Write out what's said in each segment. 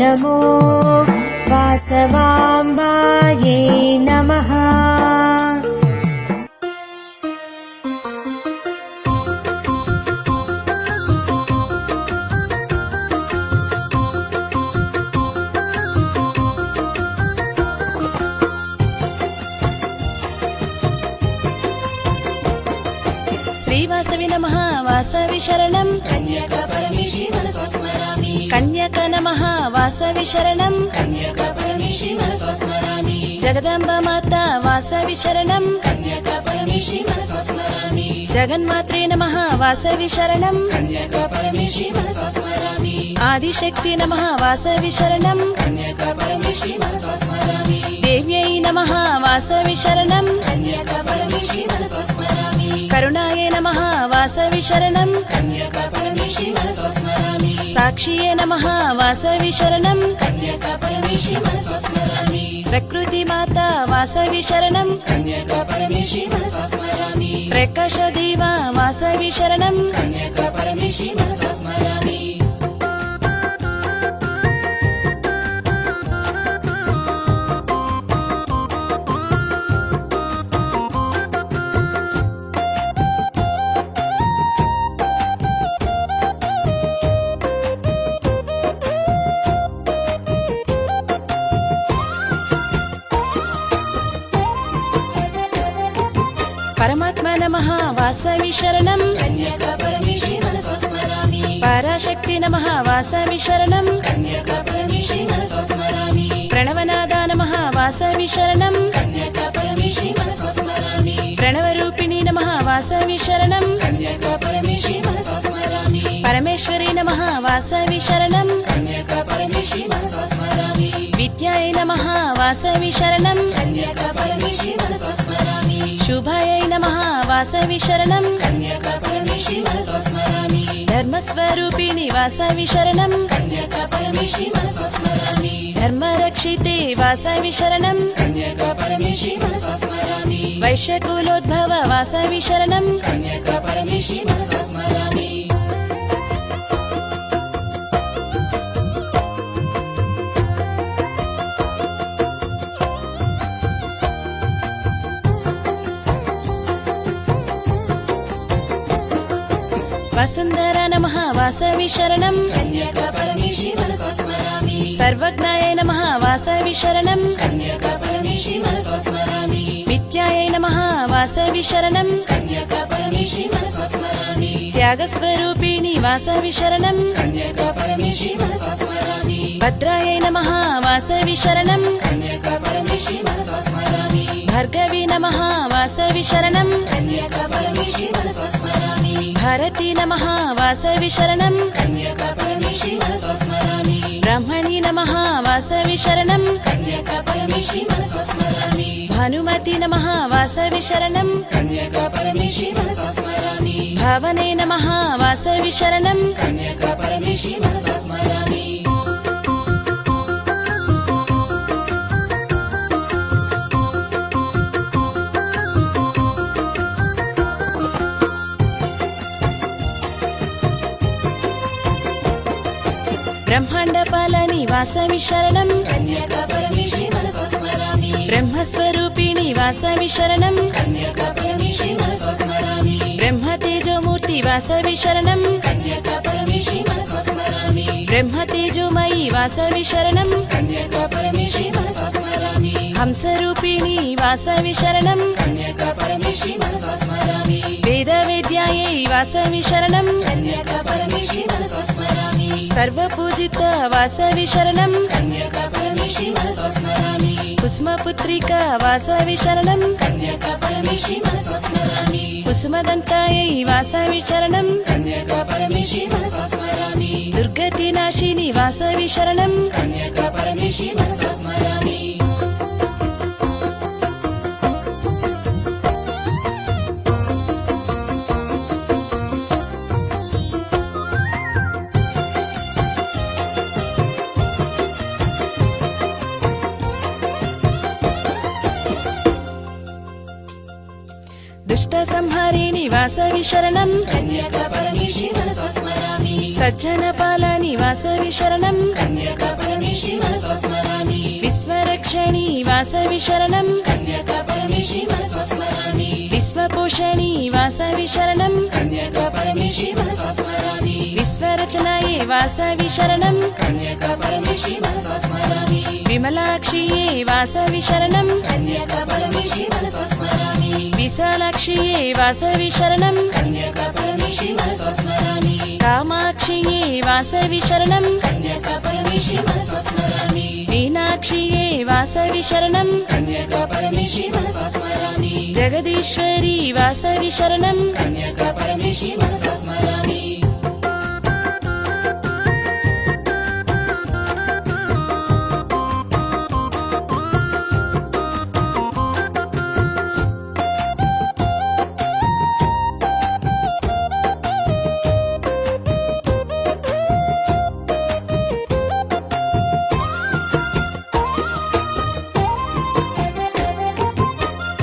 नमो वासवाम्बायै नमः। श्रीवासवि नमः वासवि शरणं कन्यकापरमेशी मनसा स्मरामि। कन्यक नमः वासवि शरणं कन्यकापरमेशी मनसा स्मरामि। जगदम्बा माता वासवि शरणं कन्यकापरमेशी मनसा स्मरामि। जगन्मात्रे नमः वासवि शरणं कन्यकापरमेशी मनसा स्मरामि। आदिशक्ति नमः वासवि शरणं कन्यकापरमेशी मनसा स्मरामि। देव्यै नमः वासवि शरणं कन्यकापरमेशी मनसा स्मरामि। करुणायै नमः वासवि शरणं कन्यकापरमेशी मनसा स्मरामि। साक्षिये नमः वासवि शरणं कन्यकापरमेशी मनसा स्मरामि। प्रकृति माता वासवि शरणं कन्यकापरमेशी मनसा स्मरामि। प्रकाश देवा वासवि शरणं कन्यकापरमेशी मनसा स्मरामि। परमात्मा नमः वासवि शरणं कन्यकापरमेशी मनसा स्मरामि। पराशक्ति नमः वासवि शरणं कन्यकापरमेशी मनसा स्मरामि। प्रणवनादा नमः वासवि शरणं कन्यकापरमेशी मनसा स्मरामि। प्रणवरूपिणी नमः वासवि शरणं कन्यकापरमेशी मनसा स्मरामि। परमेश्वरी नमः वासवि शरणं कन्यकापरमेशी मनसा स्मरामि। विद्यायै नमः वासवि शरणं कन्यकापरमेशी मनसा स्मरामि। शुभायै नमः वासवि शरणं कन्यकापरमेशी मनसा स्मरामि। धर्मस्वरूपिणि वासवि शरणं कन्यकापरमेशी मनसा स्मरामि। धर्मरक्षिते वासवि शरणं कन्यकापरमेशी मनसा स्मरामि। वैश्यकुलोद्भव वासवि शरणं कन्यकापरमेशी मनसा स्मरामि। वसुन्धरा नमः वासवि शरणं कन्यकापरमेशी मनसा स्मरामि। सर्वज्ञायै नमः वासवि शरणं कन्यकापरमेशी मनसा स्मरामि। विद्यायै नमः वासवि शरणं कन्यकापरमेशी मनसा स्मरामि। त्यागस्वरूपिणि वासवि शरणं कन्यकापरमेशी मनसा स्मरामि। भद्रायै नमः वासवि शरणं कन्यकापरमेशी मनसा स्मरामि। भार्गवी नमः वासवि शरणं कन्यकापरमेशी मनसा स्मरामि। भारती नमः वासवि शरणं कन्यकापरमेशी मनसा स्मरामि। ब्राह्मणी नमः वासवि शरणं कन्यकापरमेशी मनसा स्मरामि। भानुमती नमः वासवि शरणं कन्यकापरमेशी मनसा स्मरामि। भावने नमः वासवि शरणं कन्यकापरमेशी मनसा स्मरामि। ब्रह्माण्डपालनि वासवि शरणं कन्यकापरमेशी मनसा स्मरामि। ब्रह्मस्वरूपिणि वासवि शरणं कन्यकापरमेशी मनसा स्मरामि। ब्रह्मतेजोमूर्ति वासवि शरणं कन्यकापरमेशी मनसा स्मरामि। ब्रह्मतेजोमयि वासवि शरणं कन्यकापरमेशी मनसा स्मरामि। हंसरूपिणि वासवि शरणं कन्यकापरमेशी मनसा स्मरामि। वेदवेद्यायै वासवि शरणं कन्यकापरमेशी मनसा स्मरामि। सर्वपूजित वासवि शरणं कन्यकापरमेशी मनसा स्मरामि। कुसुमपुत्रिका वासवि शरणं कन्यकापरमेशी मनसा स्मरामि। कुसुमदन्तायै वासवि शरणं कन्यकापरमेशी मनसा स्मरामि। दुर्गतिनाशिनि वासवि शरणं कन्यकापरमेशी मनसा स्मरामि। दुष्टसंहारिणि वासवि शरणं कन्यकापरमेशी मनसा स्मरामि। सज्जनपा విశ్వపాలని వాసవి శరణం కన్యకా పరమేశి మనసా స్మరామి విశ్వరక్షణి వాసవి శరణం కన్యకా పరమేశి మనసా స్మరామి విశ్వపోషణి వాసవి శరణం కన్యకా పరమేశి మనసా స్మరామి విశ్వరచనాయే వాసవి శరణం కన్యకా పరమేశి మనసా స్మరామి విమలాక్షియే వాసవి శరణం కన్యకా పరమేశి మనసా స్మరామి విశాలాక్షియే వాసవి శరణం కన్యకా పరమేశి మనసా స్మరామి కామాక్షియే వాసవి శరణం కన్యకా పరమేశి మనసా స్మరామి మీనాక్షియే వాసవి శరణం కన్యకా పరమేశి మనసా స్మరామి జగదీశ్వరి వాసవి శరణం కన్యకా పరమేశి మనసా స్మరామి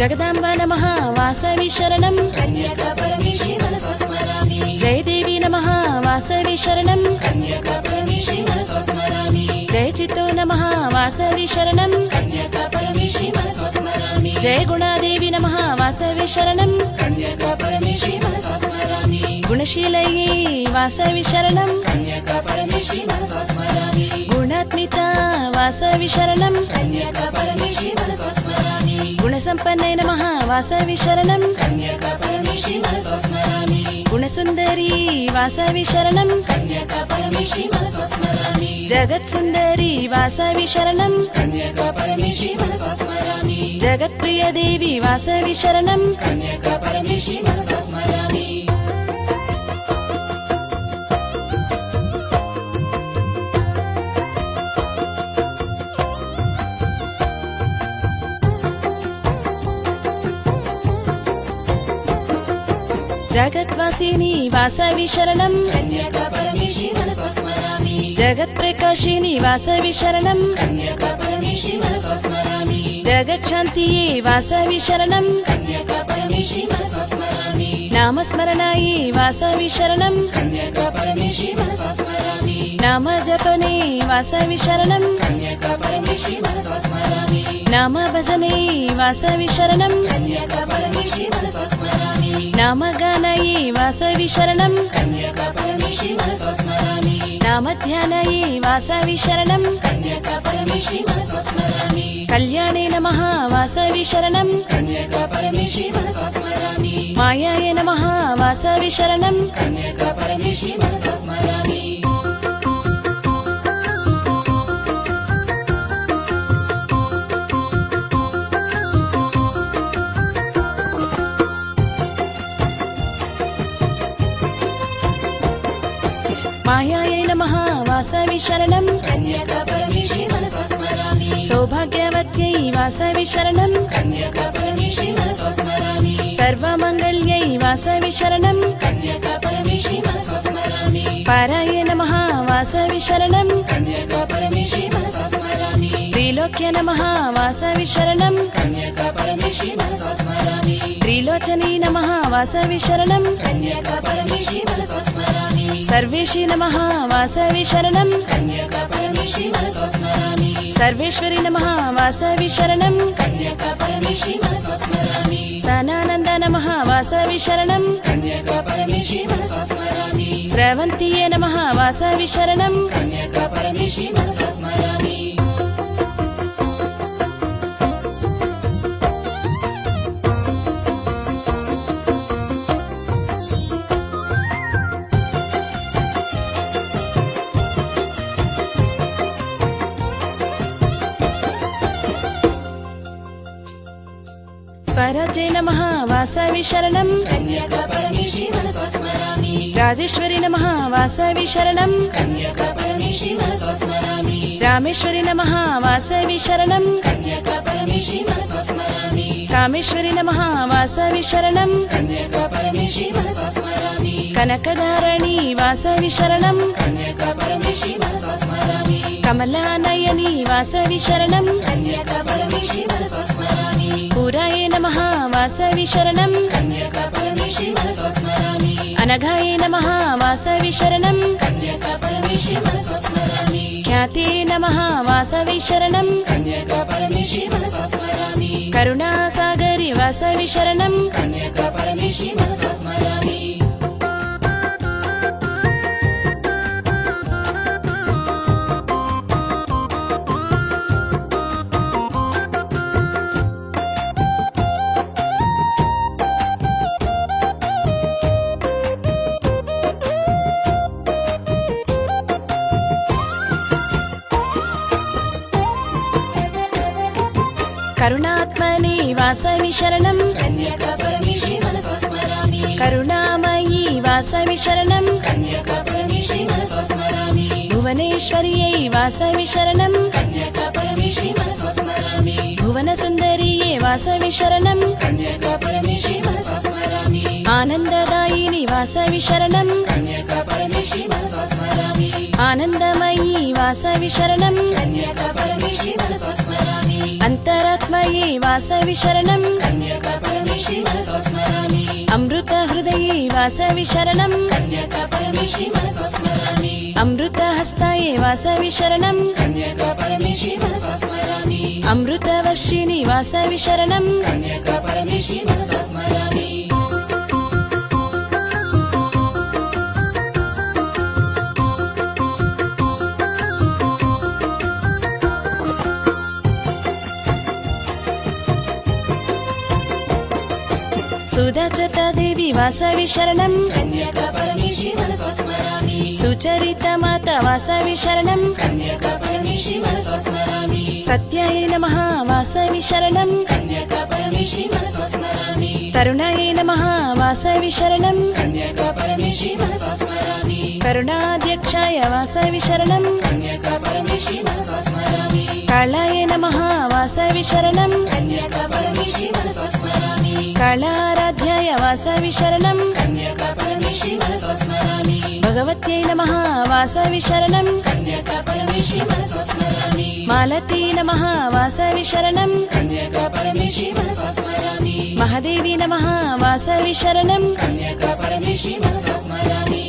జగదాంబ నమః వాసవి శరణం కన్యకా పరమేశి మనసా స్మరామి జయదేవి నమః వాసవి శరణం కన్యకా పరమేశి మనసా స్మరామి జయ చిత్తో నమః వాసవి శరణం కన్యకా పరమేశి మనసా స్మరామి జయ గుణాదేవి నమః వాసవి శరణం కన్యకా పరమేశి మనసా స్మరామి గుణశీలయే వాసవి శరణం కన్యకా పరమేశి మనసా స్మరామి గుణాత్మిత వాసవి శరణం కన్యకా పరమేశి మనసా స్మరామి గుణసంపన్నై నమః వాసవి శరణం కన్యకా పరమేశి మనసా స్మరామి గుణసుందరి వాసవి శరణం కన్యకా పరమేశి మనసా స్మరామి జగత్సుందరి వాసవి శరణం కన్యకా పరమేశి మనసా స్మరామి జగత్ప్రియ దేవి వాసవి శరణం కన్యకా పరమేశి మనసా స్మరామి జగత్వాసిని వాసవి శరణం కన్యకా పరమేశి మనసా స్మరామి జగత్ప్రకాశిని వాసవి శరణం కన్యకా పరమేశి మనసా స్మరామి జగత్శాంతియే వాసవి శరణం కన్యకా పరమేశి మనసా స్మరామి నామస్మరణాయే వాసవి శరణం కన్యకా పరమేశి మనసా స్మరామి నామ జపనే వాసవి శరణం కన్యకా పరమేశి మనసా స్మరామి నామ భజనే వాసవి శరణం కన్యకా పరమేశి మనసా స్మరామి నామగానయే వాసవి శరణం కన్యకా పరమేశి మనసా స్మరామి నామధ్యానయే వాసవి శరణం కన్యకా పరమేశి మనసా స్మరామి కళ్యాణే నమః వాసవి శరణం కన్యకా పరమేశి మనసా స్మరామి మాయాయ నమః వాసవి శరణం కన్యకా పరమేశి మనసా స్మరామి మాయాయ నమః వాసవి శరణం కన్యకా పరమేశి మనసా స్మరామి సౌభాగ్యవత్యై వాసవి శరణం కన్యకా పరమేశి మనసా స్మరామి సర్వమంగళ్యై వాసవి శరణం కన్యకా పరమేశి మనసా స్మరామి పారాయ నమః వాసవి శరణం కన్యకా పరమేశి మనసా స్మరామి త్రిలోక్య నమః వాసవి శరణం కన్యకా పరమేశి మనసా స్మరామి త్రిలోచనీ నమః వాసవి శరణం కన్యకా పరమేశి మనసా స్మరామి సర్వేషి నమః వాసవి శరణం కన్యకా పరమేశి మనసా స్మరామి సర్వేశ్వరి నమః వాసవి శరణం కన్యకా పరమేశి మనసా స్మరామి సనానంద నమః వాసవి శరణం కన్యకా పరమేశి మనసా స్మరామి స్రవంతియే నమః వాసవి శరణం కన్యకా పరమేశి మనసా స్మరామి స్వరాజ్యే నమః వాసవి శరణం కన్యకా పరమేశి మనసా స్మరామి రాజేశ్వరి నమః వాసవి శరణం కన్యకా పరమేశి మనసా స్మరామి రామేశ్వరి నమః వాసవి శరణం కన్యకా పరమేశి మనసా స్మరామి కామేశ్వరి నమః వాసవి శరణం కన్యకా పరమేశి మనసా స్మరామి కనకధారణి వాసవి శరణం కన్యకా పరమేశి మనసా స్మరామి కమలానయని వాసవి శరణం కన్యకా పరమేశి మనసా స్మరామి పురాయ నమః వాసవి శరణం కన్యకా పరమేశి మనసా స్మరామి అనఘాయ నమః వాసవి శరణం కన్యకా పరమేశి మనసా స్మరామి ఖ్యాతే నమః వాసవి శరణం కన్యకా పరమేశి మనసా స్మరామి కరుణాసాగరి వాసవి శరణం కన్యకా పరమేశి మనసా స్మరామి కరుణాత్మని వాసవి శరణం కన్యకా పరమేశి మనసా స్మరామి కరుణామయీ వాసవి శరణం కన్యకా పరమేశి మనసా స్మరామి భువనేశ్వర్యై వాసవి శరణం కన్యకా పరమేశి మనసా స్మరామి భువన సుందరియే వాసవి శరణం కన్యకా పరమేశి మనసా స్మరామి ఆనందదాయిని వాసవి శరణం కన్యకా పరమేశి మనసా స్మరామి ఆనందమయీ వాసవి శరణం కన్యకా పరమేశి మనసా స్మరామి అంతరాత్మయే వాసవి శరణం కన్యకా పరమేశి మనసా స్మరామి అమృత హృదయే వాసవి శరణం కన్యకా పరమేశి మనసా స్మరామి అమృత హస్తాయే వాసవి శరణం కన్యకా పరమేశి మనసా స్మరామి అమృత వర్షిణి వాసవి శరణం కన్యకా పరమేశి మనసా స్మరామి సుధాచతాదేవి వాసవి శరణం కన్యకా పరమేశి మనసా స్మరామి సుచరిత మాత వాసవి శరణం కన్యకా పరమేశి మనసా స్మరామి సత్యాయ నమః వాసవి శరణం కన్యకా పరమేశి మనసా స్మరామి తరుణాయ నమః వాసవి శరణం కన్యకా పరమేశి మనసా స్మరామి కరుణాధ్యక్షాయ వాసవి శరణం కన్యకా పరమేశి మనసా స్మరామి కాళాయ నమః వాసవి శరణం కన్యకా పరమేశి మనసా స్మరామి కాళారాధ్యాయ వాసవి శరణం కన్యకా పరమేశి మనసా స్మరామి భగవత్యై నమః వాసవి శరణం కన్యకా పరమేశి మనసా స్మరామి మాలతీ నమః వాసవి శరణం కన్యకా పరమేశి మనసా స్మరామి మహాదేవి నమః వాసవి శరణం కన్యకా పరమేశి మనసా స్మరామి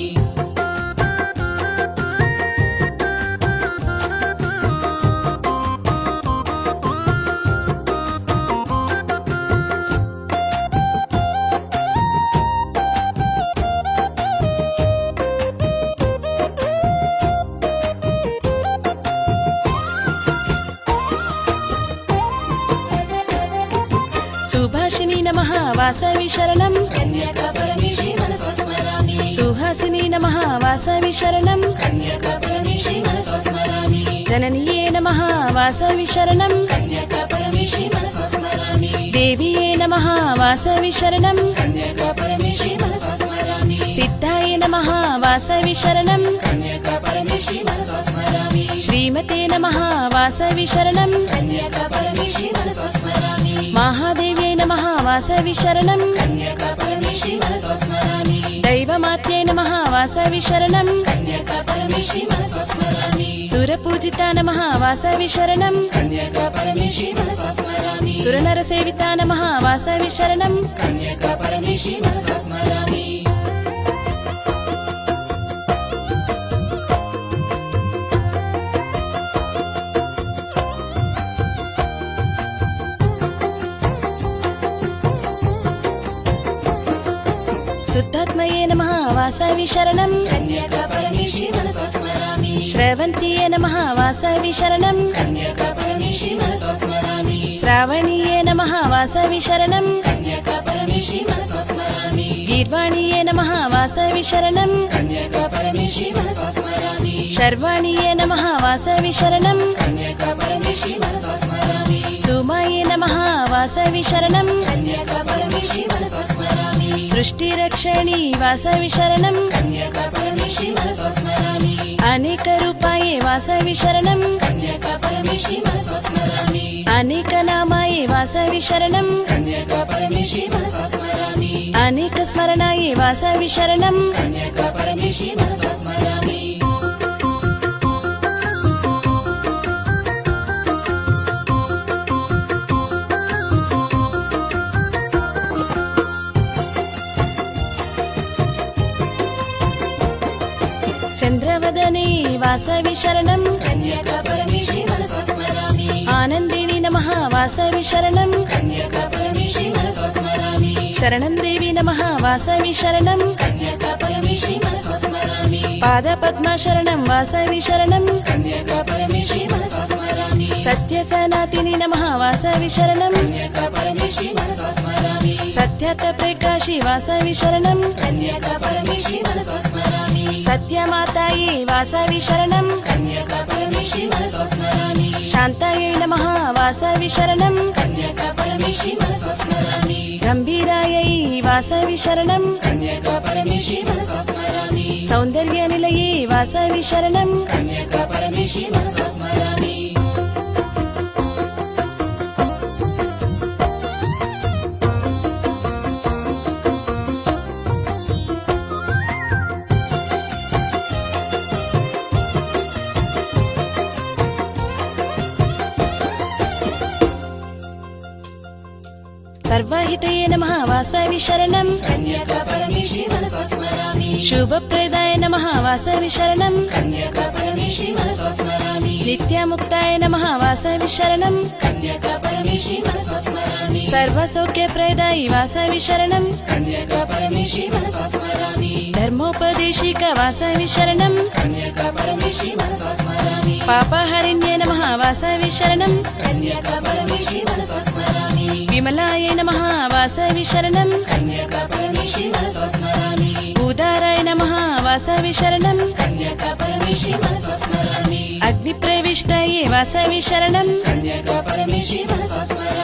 సుభాషిణి నమః వాసవి శరణం కన్యకా పరమేశి మనసా స్మరామి సుహాసిని నమః వాసవి శరణం కన్యకా పరమేశి మనసా స్మరామి జననియే నమః వాసవి శరణం కన్యకా పరమేశి మనసా స్మరామి దేవియే నమః వాసవి శరణం కన్యకా పరమేశి మనసా స్మరామి సిద్ధాయ నమః వాసవి శరణం కన్యకా పరమేశి మనసా స్మరామి శ్రీమతే నమః వాసవి శరణం కన్యకా పరమేశి మనసా స్మరామి మహాదేవ్యై నమః వాసవి శరణం కన్యకా పరమేశి మనసా స్మరామి దైవమాత్యై నమః వాసవి శరణం కన్యకా పరమేశి మనసా స్మరామి సురపూజిత నమః వాసవి శరణం కన్యకా పరమేశి మనసా స్మరామి సురనరసేవిత నమః వాసవి శరణం కన్యకా పరమేశి మనసా స్మరామి శుద్ధాత్మయే నమః వాసవి శరణం కన్యకా పరమేశి మనసా స్మరామి శ్రవంతియే నమః వాసవి శరణం కన్యకా పరమేశి మనసా స్మరామి శ్రావణీయే నమః వాసవి శరణం కన్యకా పరమేశి మనసా స్మరామి గీర్వాణీయే నమః వాసవి శరణం కన్యకా పరమేశి మనసా స్మరామి శర్వాణీయే నమః వాసవి శరణం కన్యకా పరమేశి మనసా స్మరామి సుమాయే నమః వాసవి శరణం కన్యకా పరమేశి మనసా స్మరామి సృష్టిరక్షణి వాసవి శరణం కన్యకా పరమేశి మనసా స్మరామి అనేక రూపాయే వాసవి శరణం కన్యకా పరమేశి మనసా స్మరామి అనేక నామాయే వాసవి శరణం కన్యకా పరమేశి మనసా స్మరామి అనేక స్మరణాయే వాసవి శరణం కన్యకా పరమేశి మనసా స్మరామి వాసవి శరణం కన్యకా పరమేశి మనసా స్మరామి ఆనందిని నమః వాసవి శరణం కన్యకా పరమేశి మనసా స్మరామి శరణం దేవి నమః వాసవి శరణం కన్యకా పరమేశి మనసా స్మరామి పాద పద్మ శరణం వాసవి శరణం కన్యకా పరమేశి మనసా స్మరామి సత్య సనాతిని నమః వాసవి శరణం కన్యకా పరమేశి మనసా స్మరామి సత్యత ప్రకాశి వాసవి శరణం కన్యకా పరమేశి మనసా స్మరామి సత్యమాతాయే వాసవి శరణం కన్యకా పరమేశి మనసా స్మరామి శాంతాయై నమః వాసవి శరణం కన్యకా పరమేశి మనసా స్మరామి గంభీరాయై వాసవి శరణం కన్యకా పరమేశి మనసా స్మరామి సౌందర్య నిలయే వాసవి శరణం కన్యకా పరమేశి మనసా స్మరామి సర్వహితయే నమః వాసవి శరణం కన్యకా పరమేశి మనసా స్మరామి శుభప్రదాయ నమః వాసవి శరణం కన్యకా పరమేశి మనసా స్మరామి నిత్యముక్తాయ నమః వాసవి శరణం కన్యకా పరమేశి మనసా స్మరామి సర్వసౌఖ్యప్రదాయి వాసవి శరణం కన్యకా పరమేశి మనసా స్మరామి ధర్మోపదేశిక వాసవి శరణం కన్యకా పరమేశి మనసా స్మరామి పాపహరిణ్యే నమః వాసవి శరణం కన్యకా పరమేశి మనసా స్మరామి విమలాయ నమః వాసవి శరణం కన్యకా పరమేశి మనసా స్మరామి ఉదారాయ నమః వాసవి శరణం కన్యకా పరమేశి మనసా స్మరామి అగ్నిప్రవిష్టాయే వాసవి శరణం కన్యకా పరమేశి మనసా స్మరామి